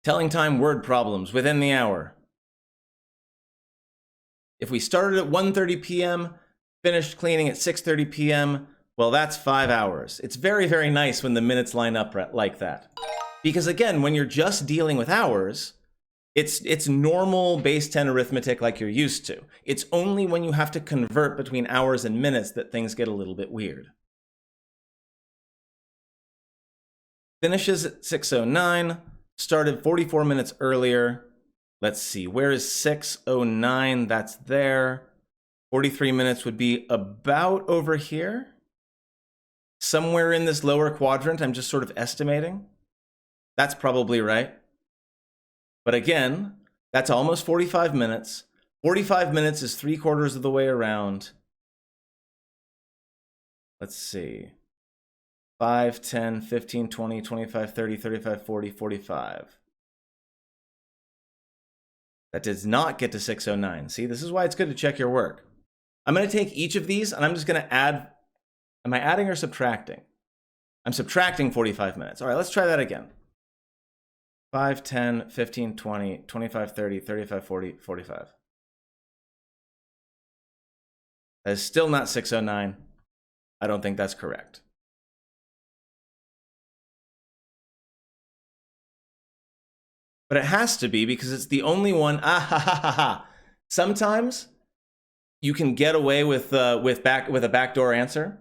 Telling time word problems within the hour. If we started at 1:30 p.m., finished cleaning at 6:30 p.m., well, that's 5 hours. It's very, very nice when the minutes line up like that. Because again, when you're just dealing with hours, it's normal base 10 arithmetic like you're used to. It's only when you have to convert between hours and minutes that things get a little bit weird. Finishes at 6:09, started 44 minutes earlier. Let's see, where is 6:09? That's there. 43 minutes would be about over here. Somewhere in this lower quadrant, I'm just sort of estimating. That's probably right. But again, that's almost 45 minutes. 45 minutes is 3/4 of the way around. Let's see. 5, 10, 15, 20, 25, 30, 35, 40, 45. That does not get to 6:09. See, this is why it's good to check your work. I'm going to take each of these and I'm just going to add. Am I adding or subtracting? I'm subtracting 45 minutes. All right, let's try that again. 5, 10, 15, 20, 25, 30, 35, 40, 45. That is still not 6:09. I don't think that's correct. But it has to be because it's the only one. Sometimes you can get away with a backdoor answer.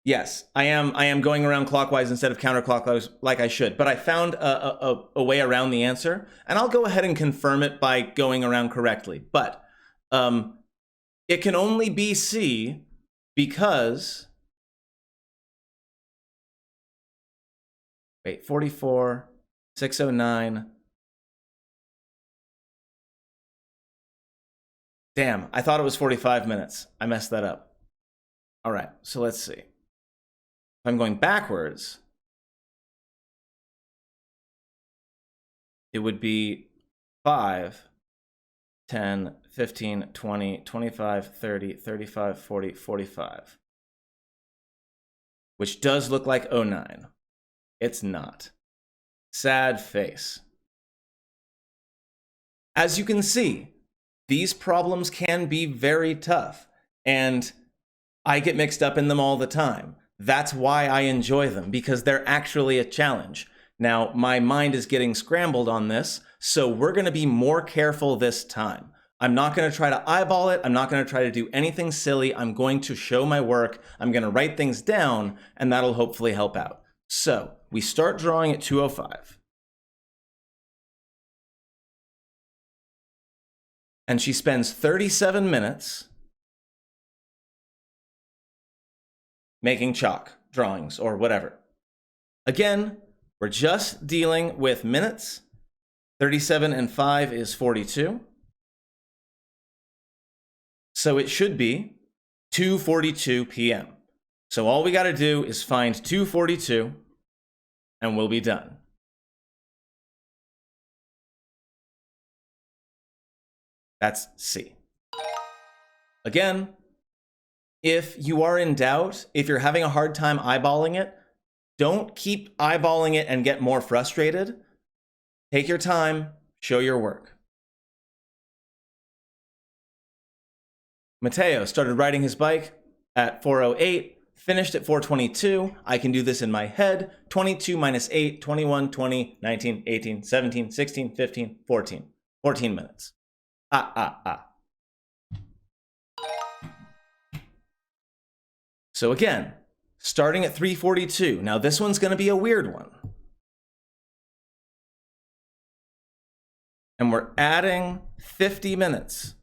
Yes, I am going around clockwise instead of counterclockwise like I should. But I found a way around the answer, and I'll go ahead and confirm it by going around correctly. But it can only be C because 44, 6:09. Damn, I thought it was 45 minutes. I messed that up. All right, so let's see. If I'm going backwards, it would be 5, 10, 15, 20, 25, 30, 35, 40, 45. Which does look like 09. It's not. Sad face. As you can see, these problems can be very tough, and I get mixed up in them all the time. That's why I enjoy them, because they're actually a challenge. Now, my mind is getting scrambled on this, so we're going to be more careful this time. I'm not going to try to eyeball it. I'm not going to try to do anything silly. I'm going to show my work. I'm going to write things down, and that'll hopefully help out. So we start drawing at 2:05. And she spends 37 minutes making chalk drawings or whatever. Again, we're just dealing with minutes. 37 and 5 is 42. So it should be 2:42 p.m. So all we got to do is find 2:42 and we'll be done. That's C. Again, if you are in doubt, if you're having a hard time eyeballing it, don't keep eyeballing it and get more frustrated. Take your time, show your work. Mateo started riding his bike at 4:08, finished at 4:22. I can do this in my head. 22 minus 8, 21, 20, 19, 18, 17, 16, 15, 14. 14 minutes. So again, starting at 3:42. Now this one's going to be a weird one. And we're adding 50 minutes.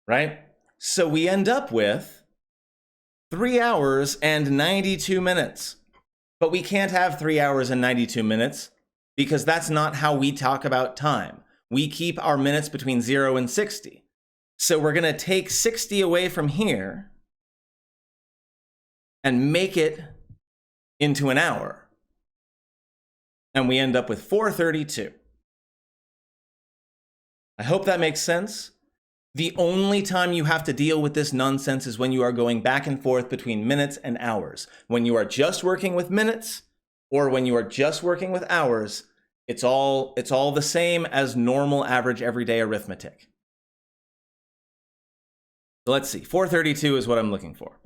Right? So we end up with 3 hours and 92 minutes. But we can't have 3 hours and 92 minutes because that's not how we talk about time. We keep our minutes between 0 and 60. So we're going to take 60 away from here and make it into an hour. And we end up with 4:32. I hope that makes sense. The only time you have to deal with this nonsense is when you are going back and forth between minutes and hours. When you are just working with minutes, or when you are just working with hours, it's all the same as normal average everyday arithmetic. So let's see, 432 is what I'm looking for.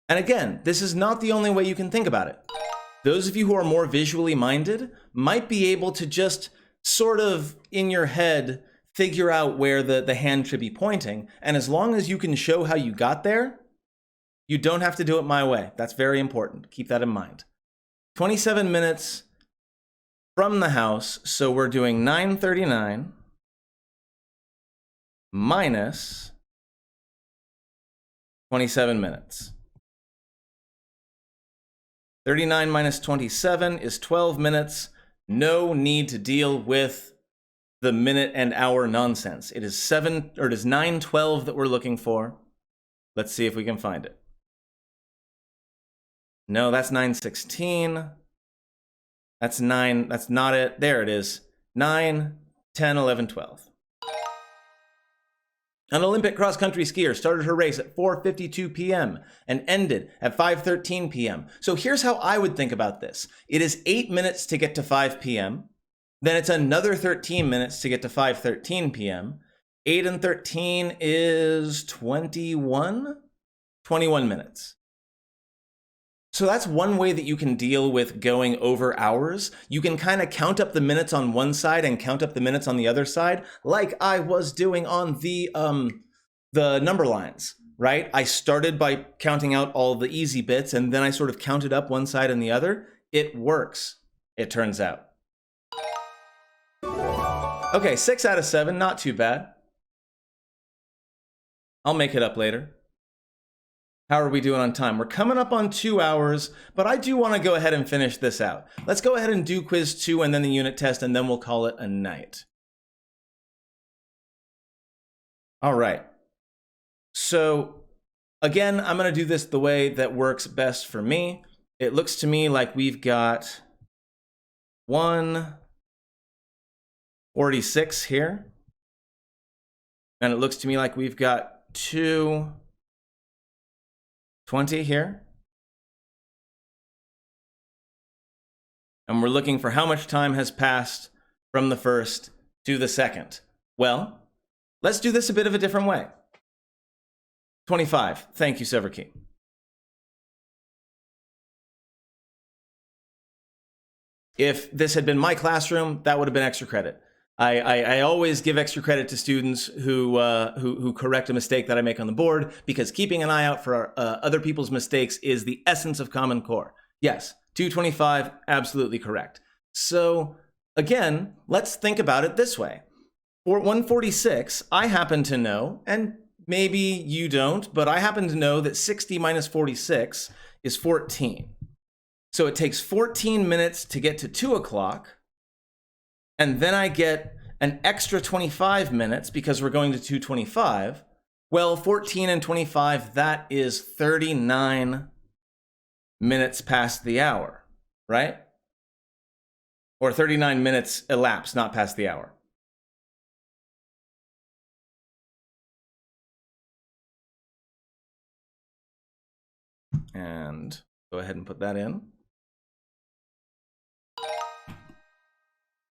And again, this is not the only way you can think about it. Those of you who are more visually minded might be able to just sort of in your head figure out where the hand should be pointing. And as long as you can show how you got there, you don't have to do it my way. That's very important. Keep that in mind. 27 minutes from the house. So we're doing 9:39 minus 27 minutes. 39 minus 27 is 12 minutes. No need to deal with the minute and hour nonsense. It is 9:12 that we're looking for. Let's see if we can find it. No, that's 9:16. That's not it. There it is. 9, 10, 11, 12. An Olympic cross-country skier started her race at 4:52 p.m. and ended at 5:13 p.m. So here's how I would think about this. It is 8 minutes to get to 5 p.m. Then it's another 13 minutes to get to 5:13 p.m. 8 and 13 is 21 minutes. So that's one way that you can deal with going over hours. You can kind of count up the minutes on one side and count up the minutes on the other side, like I was doing on the number lines, right? I started by counting out all the easy bits, and then I sort of counted up one side and the other. It works, it turns out. Okay, 6 out of 7, not too bad. I'll make it up later. How are we doing on time? We're coming up on 2 hours, but I do want to go ahead and finish this out. Let's go ahead and do quiz 2 and then the unit test, and then we'll call it a night. All right. So again, I'm going to do this the way that works best for me. It looks to me like we've got 146 here. And it looks to me like we've got 220 here. And we're looking for how much time has passed from the first to the second. Well, let's do this a bit of a different way. 25. Thank you, Severkey. If this had been my classroom, that would have been extra credit. I always give extra credit to students who correct a mistake that I make on the board, because keeping an eye out for other people's mistakes is the essence of Common Core. Yes, 225, absolutely correct. So again, let's think about it this way. For 146, I happen to know, and maybe you don't, but I happen to know that 60 minus 46 is 14. So it takes 14 minutes to get to 2 o'clock. And then I get an extra 25 minutes because we're going to 225. Well, 14 and 25, that is 39 minutes past the hour, right? Or 39 minutes elapsed, not past the hour. And go ahead and put that in.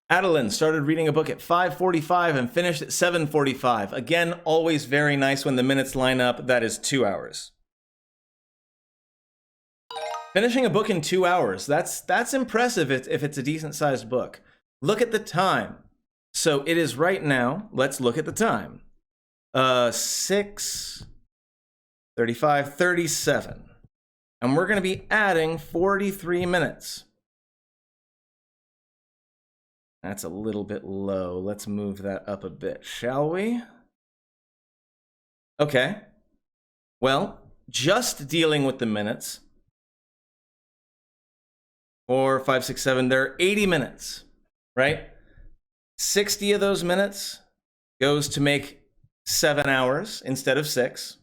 Adeline started reading a book at 5:45 and finished at 7:45. Again, always very nice when the minutes line up. That is 2 hours. Finishing a book in 2 hours, that's impressive if it's a decent-sized book. Look at the time. So it is right now, let's look at the time. 6:35, 37. And we're going to be adding 43 minutes. That's a little bit low. Let's move that up a bit, shall we? Okay. Well, just dealing with the minutes. 4, 5, 6, 7, there are 80 minutes, right? 60 of those minutes goes to make 7 hours instead of 6.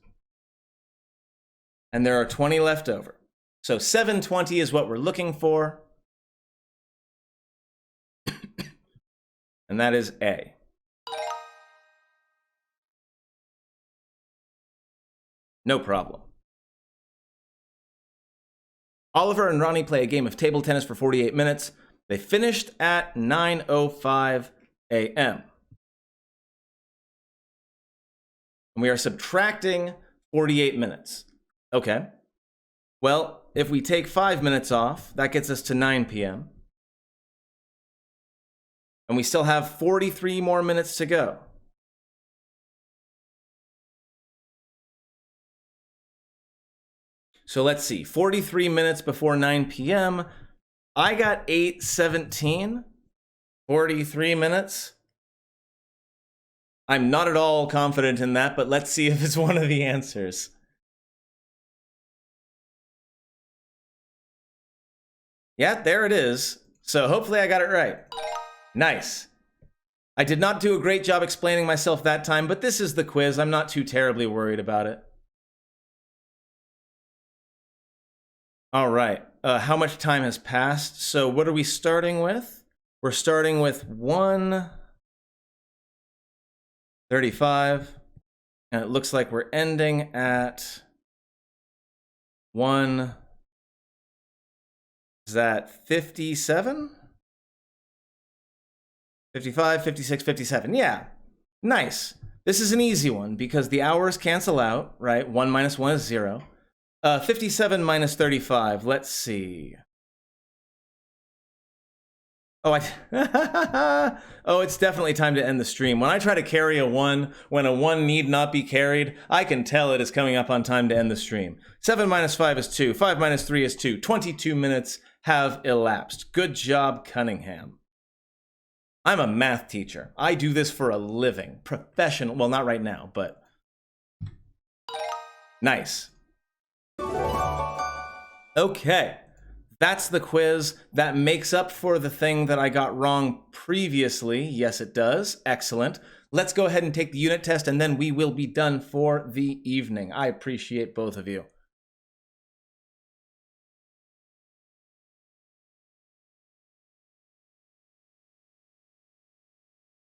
And there are 20 left over. So 720 is what we're looking for. And that is A. No problem. Oliver and Ronnie play a game of table tennis for 48 minutes. They finished at 9:05 a.m. And we are subtracting 48 minutes. Okay. Well, if we take 5 minutes off, that gets us to 9 p.m. And we still have 43 more minutes to go. So let's see, 43 minutes before 9 p.m. I got 8:17, 43 minutes. I'm not at all confident in that, but let's see if it's one of the answers. Yeah, there it is. So hopefully I got it right. Nice. I did not do a great job explaining myself that time, but this is the quiz. I'm not too terribly worried about it. All right. How much time has passed? So what are we starting with? We're starting with 1:35, and it looks like we're ending at 1. Is that 57? 55, 56, 57. Yeah, nice. This is an easy one because the hours cancel out, right? 1 minus 1 is 0. 57 minus 35. Let's see. Oh, oh, it's definitely time to end the stream. When I try to carry a 1, when a 1 need not be carried, I can tell it is coming up on time to end the stream. 7 minus 5 is 2. 5 minus 3 is 2. 22 minutes have elapsed. Good job, Cunningham. I'm a math teacher. I do this for a living. Professional. Well, not right now, but nice. Okay. That's the quiz. That makes up for the thing that I got wrong previously. Yes, it does. Excellent. Let's go ahead and take the unit test, and then we will be done for the evening. I appreciate both of you.